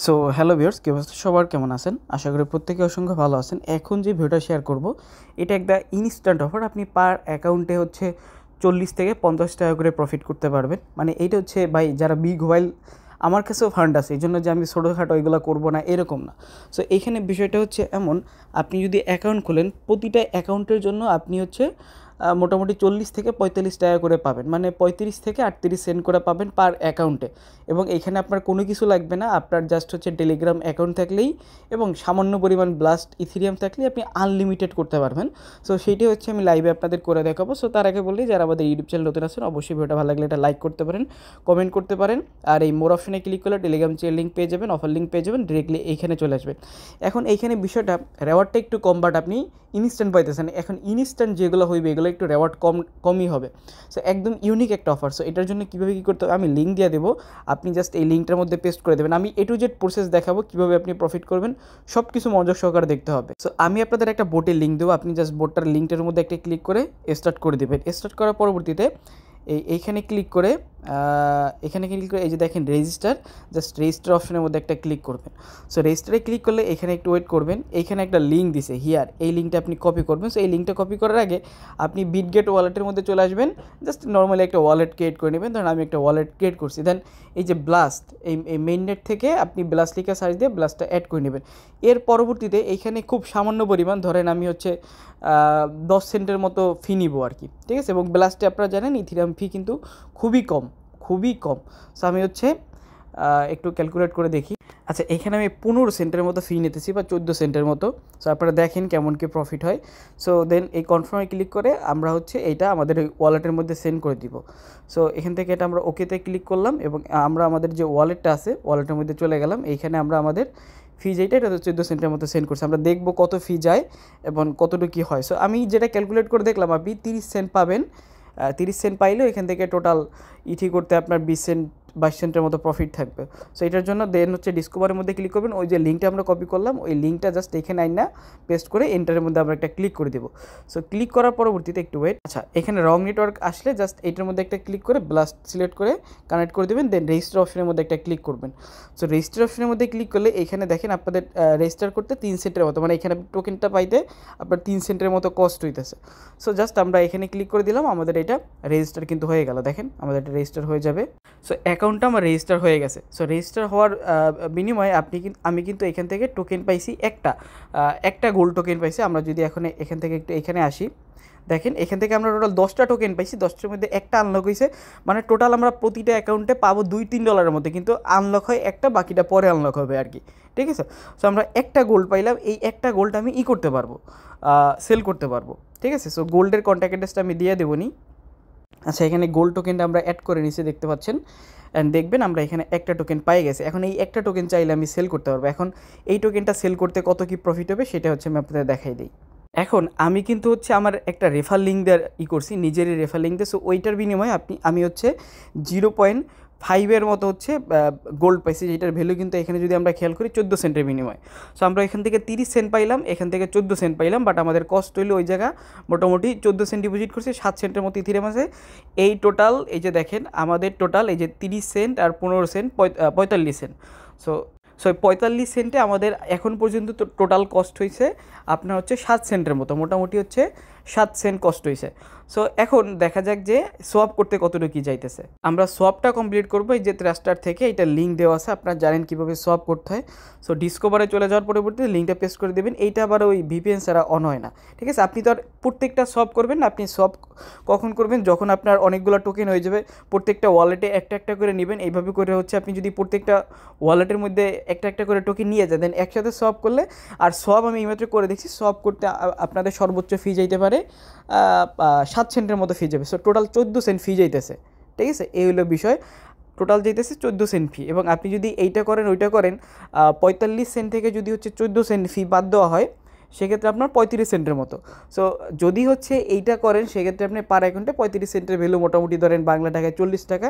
So hello viewers, কি অবস্থা সবার, কেমন আছেন? আশা করি প্রত্যেকে অসংখ্য ভালো আছেন। এখন যে ভিডিওটা শেয়ার করব এটা একটা ইনস্ট্যান্ট অফার। আপনি পার অ্যাকাউন্টে হচ্ছে 40 থেকে 50 টাকা করে প্রফিট করতে পারবেন। মানে এইটা হচ্ছে ভাই যারা বিগ হোয়াইল, আমার কাছেও ফান্ড আছে, এই জন্য যে আমি ছোটোখাটো এগুলো করবো না এরকম না। সো এইখানে বিষয়টা হচ্ছে এমন, আপনি যদি অ্যাকাউন্ট খোলেন প্রতিটা অ্যাকাউন্টের জন্য আপনি হচ্ছে মোটামুটি 40 থেকে 45 টাকা করে পাবেন, মানে 35 থেকে 38 সেন্ট করে পাবেন পার অ্যাকাউন্টে। এবং এইখানে আপনার কোনো কিছু লাগবে না, আপনার জাস্ট হচ্ছে টেলিগ্রাম অ্যাকাউন্ট থাকলেই এবং সামান্য পরিমাণ ব্লাস্ট ইথিরিয়াম থাকলেই আপনি আনলিমিটেড করতে পারবেন। সো সেইটাই হচ্ছে আমি লাইভে আপনাদের করে দেখাবো। সো তার আগে বলি, যারা আমাদের ইউটিউব চ্যানেল নতুন আছেন অবশ্যই ভিডিওটা ভালো লাগলে এটা লাইক করতে পারেন, কমেন্ট করতে পারেন। আর এই মোর অপশনে ক্লিক করলে টেলিগ্রাম চ্যানেল লিঙ্ক পেয়ে যাবেন, অফার লিঙ্ক পেয়ে যাবেন, ডিরেক্টলি এইখানে চলে আসবেন। এখন এইখানে বিষয়টা রেওয়ার্ডটা একটু কম, বাট আপনি ইনস্ট্যান্ট পাইতেছেন। এখন ইনস্ট্যান্ট যেগুলো হইবে এগুলো একটু রেওয়ার্ড কমই হবে। সো একদম ইউনিক একটা অফার। সো এটার জন্য কীভাবে কী করতে হবে আমি লিঙ্ক দিয়ে দেবো, আপনি জাস্ট এই লিঙ্কটার মধ্যে পেস্ট করে দেবেন। আমি A to Z প্রসেস দেখাবো কীভাবে আপনি প্রফিট করবেন, সব কিছু মনোযোগ সহকারে দেখতে হবে। সো আমি আপনাদের একটা বোটের লিঙ্ক দেবো, আপনি জাস্ট বোটটার লিঙ্কটার মধ্যে একটা ক্লিক করে স্টার্ট করে দেবেন। স্টার্ট করার পরবর্তীতে এইখানে ক্লিক করে এই যে দেখেন রেজিস্টার, জাস্ট রেজিস্টার অপশনের মধ্যে একটা ক্লিক করবেন। সো রেজিস্টারে ক্লিক করলে এখানে একটু ওয়েট করবেন, এইখানে একটা লিঙ্ক দিছে হিয়ার, এই লিঙ্কটা আপনি কপি করবেন। সো এই লিঙ্কটা কপি করার আগে আপনি বিটগেট ওয়ালেটের মধ্যে চলে আসবেন, জাস্ট নর্মালি একটা ওয়ালেট ক্রিয়েট করে নেবেন। ধরুন আমি একটা ওয়ালেট ক্রিয়েট করছি, দেন এই যে ব্লাস্ট, এই মেইন নেট থেকে আপনি ব্লাস্ট লিখে সার্চ দিয়ে ব্লাস্টটা অ্যাড করে নেবেন। এর পরবর্তীতে এইখানে খুব সামান্য পরিমাণ, ধরেন আমি হচ্ছে 10 সেন্টের মতো ফি নিব আর কি, ঠিক আছে। এবং ব্লাস্টে আপনারা জানেন ইথিরিয়াম ফি কিন্তু খুবই কম, খুবই কম। সো আমি হচ্ছে একটু ক্যালকুলেট করে দেখি। আচ্ছা, এখানে আমি 15 সেন্টের মতো ফি নিতেছি বা 14 সেন্টের মতো। সো আপনারা দেখেন কেমন কি প্রফিট হয়। সো দেন এই কনফার্মে ক্লিক করে আমরা হচ্ছে এইটা আমাদের ওয়ালেটের মধ্যে সেন্ড করে দিব। সো এখান থেকে এটা আমরা ওকেতে ক্লিক করলাম এবং আমরা আমাদের যে ওয়ালেটটা আছে ওয়ালেটের মধ্যে চলে গেলাম। এইখানে আমরা আমাদের ফি যেটা এটা 14 সেন্টের মতো সেন্ড করছি। আমরা দেখব কত ফি যায় এবং কতটুকু কী হয়। সো আমি যেটা ক্যালকুলেট করে দেখলাম আপনি 30 সেন্ট পাবেন। 30 সেন্ট পাইলেও এখান থেকে টোটাল করতে আপনার 20 সেন্ট 22 সেন্টের মতো প্রফিট থাকবে। সো এটার জন্য দেন হচ্ছে ডিসকভারের মধ্যে ক্লিক করবেন, ওই যে লিঙ্কটা আমরা কপি করলাম ওই লিঙ্কটা জাস্ট এখানে আইনা পেস্ট করে এন্টারের মধ্যে আমরা একটা ক্লিক করে দেবো। সো ক্লিক করার পরবর্তীতে একটু ওয়েট। আচ্ছা, এখানে রং নেটওয়ার্ক আসলে জাস্ট এইটার মধ্যে একটা ক্লিক করে ব্লাস্ট সিলেক্ট করে কানেক্ট করে দেবেন, দেন রেজিস্টার অপশনের মধ্যে একটা ক্লিক করবেন। সো রেজিস্টার অপশনের মধ্যে ক্লিক করলে এখানে দেখেন আপনাদের রেজিস্টার করতে 3 সেন্টের মতো, মানে এখানে টোকেনটা পাইতে আপনার 3 সেন্টের মতো কস্ট হইতেছে। সো জাস্ট আমরা এখানে ক্লিক করে দিলাম, আমাদের এটা রেজিস্টার কিন্তু হয়ে গেল। দেখেন আমাদের এটা রেজিস্টার হয়ে যাবে। সো অ্যাকাউন্টটা আমার রেজিস্টার হয়ে গেছে। সো রেজিস্টার হওয়ার বিনিময়ে আমি কিন্তু এখান থেকে টোকেন পাইছি একটা গোল্ড টোকেন পাইছি। আমরা যদি এখন এখান থেকে একটু এখানে আসি, দেখেন এখান থেকে আমরা টোটাল 10টা টোকেন পাইছি, 10টার মধ্যে একটা আনলক হয়েছে। মানে টোটাল আমরা প্রতিটা অ্যাকাউন্টে পাবো $2-3 মধ্যে, কিন্তু আনলক হয় একটা, বাকিটা পরে আনলক হবে আর কি, ঠিক আছে। সো আমরা একটা গোল্ড পাইলাম, এই একটা গোল্ড আমি করতে পারবো, সেল করতে পারবো, ঠিক আছে। সো গোল্ডের কন্ট্যাক্ট অ্যাড্রেসটা আমি দিয়ে দেবো নি। আচ্ছা, এখানে গোল্ড টোকেনটা আমরা অ্যাড করে নিচে দেখতে পাচ্ছেন, অ্যান্ড দেখবেন আমরা এখানে একটা টোকেন পাই গেছে। এখন এই একটা টোকেন চাইলে আমি সেল করতে পারবো। এখন এই টোকেনটা সেল করতে কত কি প্রফিট হবে সেটা হচ্ছে আমি আপনাদের দেখাই দিই। এখন আমি কিন্তু হচ্ছে আমার একটা রেফার লিঙ্ক দিয়ে করছি, নিজেরই রেফার লিঙ্ক দিয়ে। সো ওইটার বিনিময়ে আমি হচ্ছে 0.5 মতো হচ্ছে গোল্ড পাইছি, যেটার ভ্যালু কিন্তু এখানে যদি আমরা খেয়াল করি 14 সেন্টের বিনিময়। সো আমরা এখান থেকে 30 সেন্ট পাইলাম, এখান থেকে 14 সেন্ট পাইলাম, বাট আমাদের কস্ট হইলো ওই জায়গা মোটামুটি 14 সেন্ট ডিপোজিট করছি, 7 সেন্টের মতো ইথিরিয়াম আছে। এই টোটাল এই যে দেখেন আমাদের টোটাল এই যে 30 সেন্ট আর 15 সেন্ট 45 সেন্ট। সো 45 সেন্টে আমাদের এখন পর্যন্ত টোটাল কস্ট হয়েছে আপনার হচ্ছে 7 সেন্টের মতো, মোটামুটি হচ্ছে 7 সেন্ট কস্ট হয়েছে। সো এখন দেখা যাক যে সোয়াপ করতে কতটুকু কী যাইতেছে। আমরা সোয়াপটা কমপ্লিট করবো এই যে ট্রাস্টার থেকে, এটা লিঙ্ক দেওয়া আছে, আপনারা জানেন কীভাবে সোয়াপ করতে হয়। সো ডিসকভারে চলে যাওয়ার পরবর্তীতে লিঙ্কটা পেস্ট করে দেবেন। এইটা আবার ওই ভিপিএন ছাড়া অন হয় না, ঠিক আছে। আপনি তো আর প্রত্যেকটা সোয়াপ করবেন না, আপনি সোয়াপ কখন করবেন যখন আপনার অনেকগুলো টোকেন হয়ে যাবে, প্রত্যেকটা ওয়ালেটে একটা একটা করে নেবেন। এইভাবে করে হচ্ছে আপনি যদি প্রত্যেকটা ওয়ালেটের মধ্যে একটা একটা করে টোকেন নিয়ে যান, দেন একসাথে সোয়াপ করলে, আর সোয়াপ আমি এইমাত্র করে দেখছি, সোয়াপ করতে আপনাদের সর্বোচ্চ ফি যাইতে পারে 7 সেন্টের মতো ফি যাবে। সো টোটাল 14 সেন্ট ফি যাইতেছে, ঠিক আছে। এই হলো বিষয়, টোটাল যাইতেছে 14 সেন্ট ফি। এবং আপনি যদি এইটা করেন ওইটা করেন, 45 সেন্ট থেকে যদি হচ্ছে 14 সেন্ট ফি বাদ দেওয়া হয় সেক্ষেত্রে আপনার 35 সেন্টের মতো। সো যদি হচ্ছে এইটা করেন সেক্ষেত্রে আপনি পার অ্যাকাউন্টে 35 সেন্টের ভ্যালু মোটামুটি ধরেন বাংলা টাকায় 40 টাকা,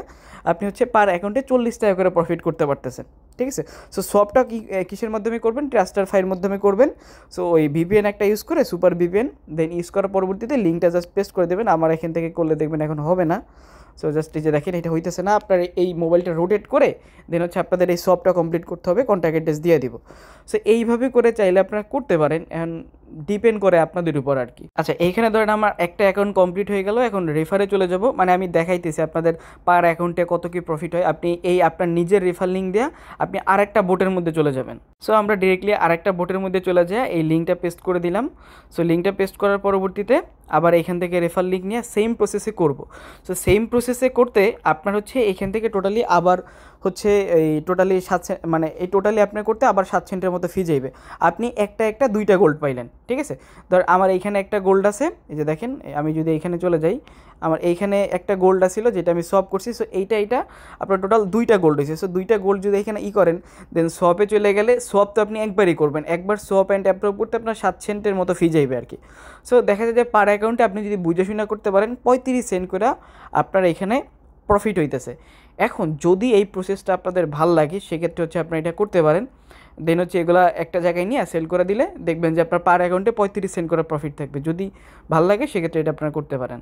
আপনি হচ্ছে পার অ্যাকাউন্টে 40 টাকা করে প্রফিট করতে পারতেছেন, ঠিক আছে। সো সোয়াপটা কিসের মাধ্যমে করবেন? ট্রাস্টার ফাইয়ের মাধ্যমে করবেন। সো ওই ভিপিএন একটা ইউজ করে, সুপার ভিপিএন, দেন ইউজ করার পরবর্তীতে লিঙ্কটা জাস্ট পেস্ট করে দেবেন। আমার এখান থেকে করলে দেখবেন এখন হবে না। সো জাস্ট এই যে দেখেন এটা হইতেছে না, আপনার এই মোবাইলটা রোটেট করে দেন হচ্ছে আপনাদের এই সবটা কমপ্লিট করতে হবে, কন্ট্যাক্ট অ্যাড্রেস দিয়ে দিব। সো এইভাবে করে চাইলে আপনারা করতে পারেন, অ্যান্ড ডিপেন্ড করে আপনাদের উপর আর কি। আচ্ছা, এইখানে ধরেন আমার একটা অ্যাকাউন্ট কমপ্লিট হয়ে গেল, এখন রেফারে চলে যাব, মানে আমি দেখাইতেছি আপনাদের পার অ্যাকাউন্টে কত কি প্রফিট হয়। আপনি এই আপনার নিজের রেফার লিঙ্ক দেওয়া আপনি আরেকটা বোটের মধ্যে চলে যাবেন। সো আমরা ডিরেক্টলি আরেকটা বোটের মধ্যে চলে যাই, এই লিঙ্কটা পেস্ট করে দিলাম। সো লিঙ্কটা পেস্ট করার পরবর্তীতে আবার এখান থেকে রেফার লিঙ্ক নিয়ে সেম প্রসেসে করব। সো সেম প্রসেসে করতে আপনার হচ্ছে এখান থেকে টোটালি আবার হচ্ছে এই টোটালি 7 সেন্ট, মানে এই টোটালি আপনার করতে আবার 7 সেন্টের মতো ফি যাইবে। আপনি একটা 2টা গোল্ড পাইলেন, ঠিক আছে। ধর আমার এইখানে একটা গোল্ড আছে, এই যে দেখেন আমি যদি এইখানে চলে যাই, আমার এইখানে একটা গোল্ড ছিল যেটা আমি সোয়াপ করছি। সো এইটা আপনার টোটাল 2টা গোল্ড হয়েছে। সো 2টা গোল্ড যদি এখানে করেন দেন সোয়াপে চলে গেলে, সোয়াপ তো আপনি একবারই করবেন, একবার সোয়াপ অ্যান্ড অ্যাপ্রুভ করতে আপনার 7 সেন্টের মতো ফি যাইবে আর কি। সো দেখা যায় যে পার অ্যাকাউন্টে আপনি যদি বুঝে শুনে করতে পারেন 35 সেন্ট করে আপনার এখানে প্রফিট হইতেছে। এখন যদি এই প্রসেসটা আপনাদের ভাল লাগে সেক্ষেত্রে হচ্ছে আপনারা এটা করতে পারেন। দেন হচ্ছে এগুলা একটা জায়গায় নিয়ে সেল করে দিলে দেখবেন যে আপনার পার অ্যাকাউন্টে 35 সেন্ট করে প্রফিট থাকবে। যদি ভাল লাগে সেক্ষেত্রে এটা আপনারা করতে পারেন।